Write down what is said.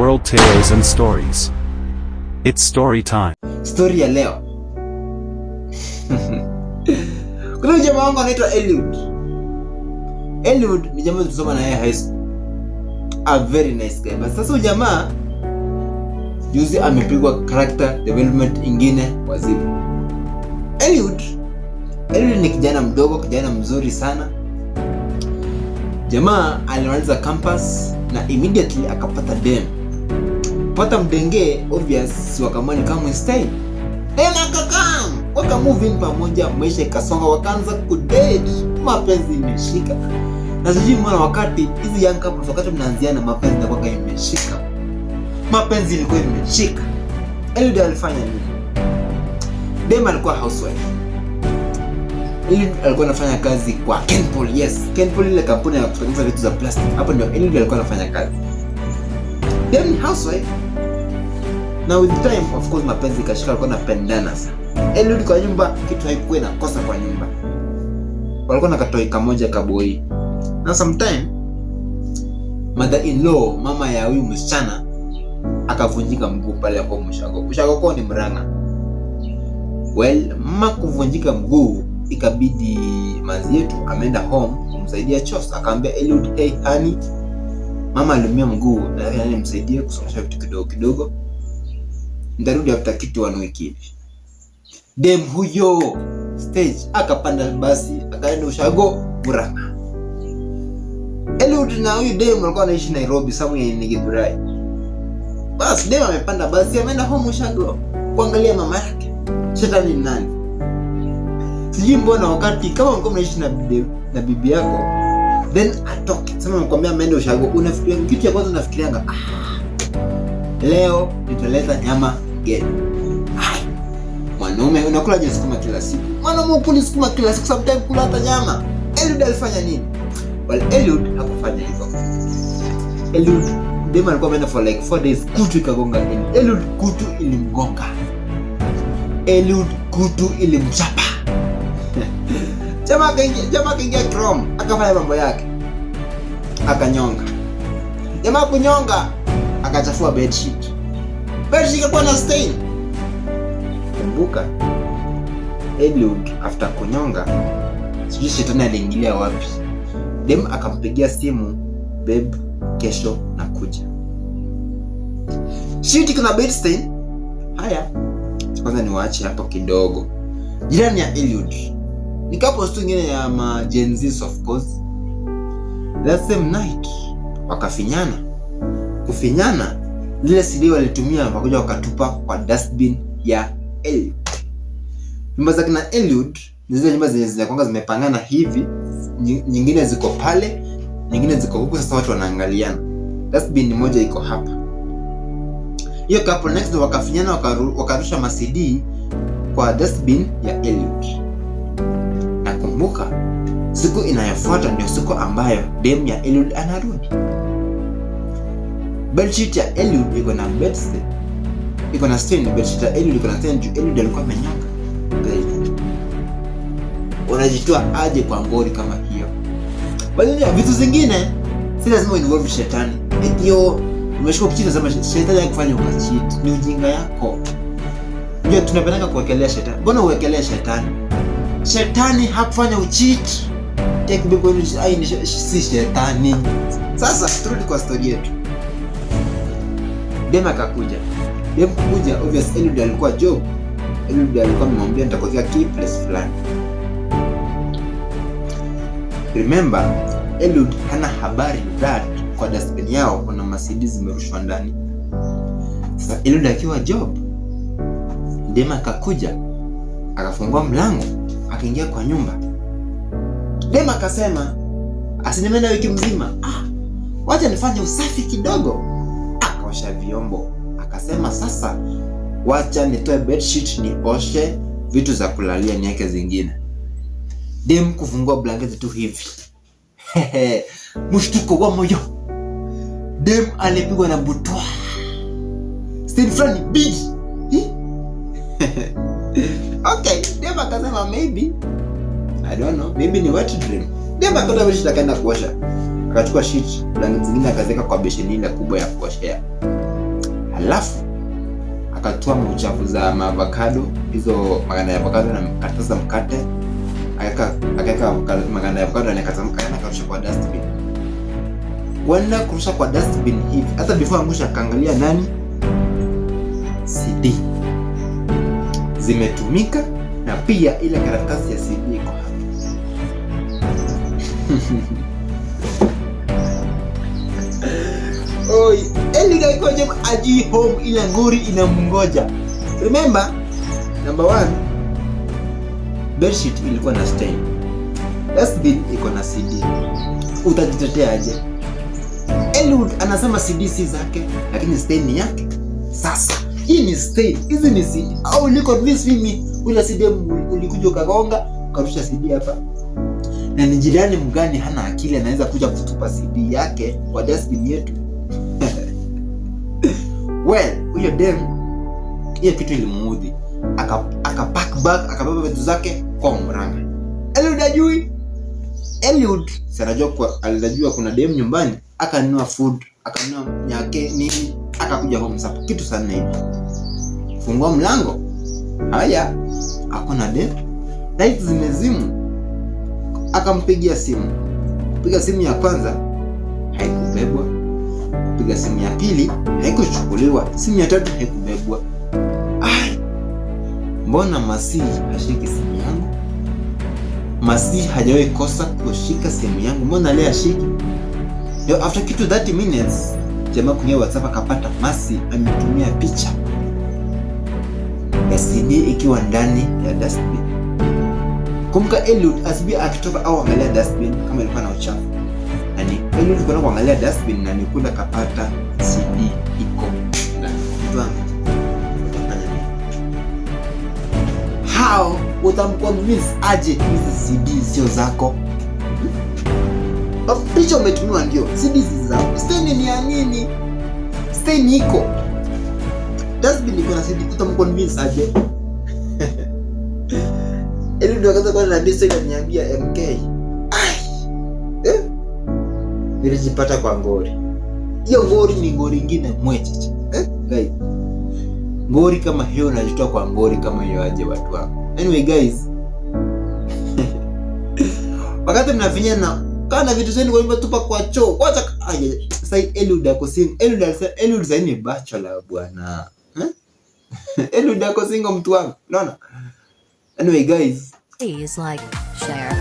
World Tales and Stories. It's story time. Story ya leo. Kuna jamaa wangu anaitwa Eliud. Eliud ni jamaa tulisoma na yeye high school. A very nice guy. But sasa jamaa juzi amepigwa character development ingine wazimu. Eliud ni kijana mdogo, kijana mzuri sana. Jamaa alimaliza campus na immediately akapata dem. Pata mdenge obvious wakamani kama style. Dem akakam, waka move in pamoja, maisha ikasonga, wakaanza kudate, mapenzi imeshika. Na sijui mbona wakati hizi young couples wakati mnaanziana mapenzi yanakuwa imeshika. Mapenzi ilikuwa imeshika. Eliud alifanya nini? Dem alikuwa housewife. Eliud alikuwa anafanya kazi kwa Kenpoly. Yes, Kenpoly ile kampuni ya kutengeneza vitu za plastic. Hapo ndio Eliud alikuwa anafanya kazi. Then housewife. Now with time of course mapenzi kashika, alikuwa anapendana sana. Eliud kwa nyumba kitu haikuwa inakosa kwa nyumba. Walikuwa na katoi kamoja kaboi. Na sometime mother-in-law, mama ya huyu msichana, akavunjika mguu pale hapo Mshago. Mshago kwa ni Murang'a. Well, mama kuvunjika mguu ikabidi manzi yetu ameenda home kumsaidia chos. Akaambia Eliud, hey honey, mama aliumia mguu na yani msaidie kusongesha vitu kidogo kidogo. Ndarudi after kitu 1 week hivi. Dem huyo stage akapanda basi akaenda Ushago Murang'a. Eliud na huyu dem walikuwa wanaishi Nairobi somewhere in Githurai. Bas dem amepanda basi ameenda home Ushago kuangalia mama yake. Shetani ni nani? Sijui mbona wakati kama mko mnaishi na bibi yako then atoke. Sema mkwambia ameenda Ushago, unafikiria kitu ya kwanza unafikirianga leo nitaleta nyama geni. Mwanaume unakula je sukuma kila siku? Mwanaume ukuli sukuma kila siku, sometimes kula hata nyama. Eliud alifanya nini? Well, Eliud hakufanya hivyo. Eliud dem alikuwa ameenda for like 4 days, kutu ikagonga Eliud. Eliud kutu ilimgonga. Eliud kutu ilimchapa. Jamaa kaingia Chrome, akafanya mambo yake. Akanyonga. Jamaa kunyonga, akachafua bedsheet. Bedsheet ilikuwa na stain. Kumbuka, Eliud after kunyonga, sijui shetani aliingilia wapi. Dem akampigia simu, babe, kesho nakuja. Sheet kuna bed stain. Haya, kwanza niwaache hapo kidogo. Jirani ya Eliud ni couple tu nyingine ya ma Gen Z of course. That same night wakafinyana. Kufinyana, lile CD walitumia wakaja wakatupa kwa dustbin ya Eliud. Nyumba za kina Eliud ni zile nyumba zenye zinakuanga zimepangana hivi, nyingine ziko pale, nyingine ziko huku, sasa watu wanaangaliana. Dustbin moja iko hapa. Hiyo couple next wakafinyana, wakarusha ma CD kwa dustbin ya Eliud. Nakumbuka siku inayofuata ndio siku ambayo dem ya Eliud anarudi. Bedsheet ya Eliud iko na bed stain. Iko na stain. Bedsheet ya Eliud iko na stain juu Eliud alikuwa amenyonga. Unajitoa aje kwa ngori kama hiyo? Bali vitu zingine si lazima involve shetani. Ndio umeshika kitu sema shetani yakufanya ukacheat. Ni ujinga yako. Ndio tunapendanga kuwekelea shetani. Mbona uwekelea shetani? Shetani hakufanya ucheat. Take bible ni si shetani. Sasa turudi kwa story yetu. Dem akakuja. Dem kuja obviously Eliud alikuwa job. Eliud alikuwa amemwambia nitakuwekea key place fulani. Remember, Eliud hana habari that kwa dustbin yao kuna masidi zimerushwa ndani. Sasa Eliud akiwa job, dem akakuja, akafungua mlango, akaingia kwa nyumba. Dem akasema, "Asinimeenda wiki mzima. Wacha nifanye usafi kidogo." Akaosha vyombo. Akasema, "Sasa wacha nitoe bedsheet nioshe vitu za kulalia niweke zingine." Dem kufungua blanketi tu hivi. Mshtuko wa moyo. Dem alipigwa na butwa. Stain fulani big. Okay, dem akasema maybe, I don't know, maybe ni wet dream. Dem akatoa bedsheet akaenda kuosha. Akachukua sheet, blanketi zingine akazeka kwa besheni ile kubwa ya kuoshea. Alafu akatoa uchafu za avocado, hizo maganda ya avocado na karatasi za mkate, akaweka maganda ya avocado na akarusha kwa dustbin. Wanda kurusha kwa dustbin hivi, hata before angusha akaangalia nani, CD zimetumika na pia ile karatasi ya CD iko hapa. Oi, Eliud alikuja aji home, ila ngori inamngoja. Remember, number 1, bedsheet ilikuwa na stain. Dustbin iko na CD. Utajitetea aje? Eliud anasema CD si zake, lakini stain ni yake. Sasa, hii ni stain, hizi ni CD. Au liko convince mimi ule CD ulikuja ukagonga, ukarusha CD hapa. Na ni jirani mgani hana akili anaweza kuja kutupa CD yake kwa dustbin yetu? Well, huyo dem hiyo kitu ilimuudhi. Pack bag, akabeba vitu zake kwa Murang'a. Eliud ajui. Eliud alijua kuna dem nyumbani, akanunua food, akanunua nyake nini, akakuja home sasa kitu sana hivi. Fungua mlango. Haya, hakuna dem. Light zimezimu. Akampigia simu. Kupiga simu ya kwanza haikubebwa. Kupiga simu ya pili haikuchukuliwa. Simu ya tatu haikubebwa. Mbona Masi hashiki simu yangu? Masi hajawahi kosa kushika simu yangu. Mbona leo hashiki? Ndio after kitu 30 minutes jamaa kwenye WhatsApp akapata Masi ametumia picha ya CD ikiwa ndani ya dustbin. Kumbuka Eliud asbi akitoka au angalia dustbin kama ilikuwa na uchafu. Yaani Eliud alikuwa anaangalia dustbin na nikula kapata CD iko ndani. Utafanya nini? How utamconvince aje hizi CD sio zako? Picha umetumiwa ndio, CD si zako. Stain ni ya nini? Stain iko. Dustbin iko na CD, utamconvince aje? Eliud ndio akaanza kuona ndio inaniambia MK. Nilijipata kwa ngori. Hiyo ngori ni ngori nyingine mwecheche. Guys. Ngori kama hiyo unajitoa kwa ngori kama hiyo aje watu wako. Anyway guys. Wakati mnafinya na kana vitu zenu kwa hivyo tupa kwa choo. Wacha sasa Eliud ako single. Eliud sasa ni bachelor bwana. Eliud ako single mtu wangu. Unaona? Anyway guys, please like, share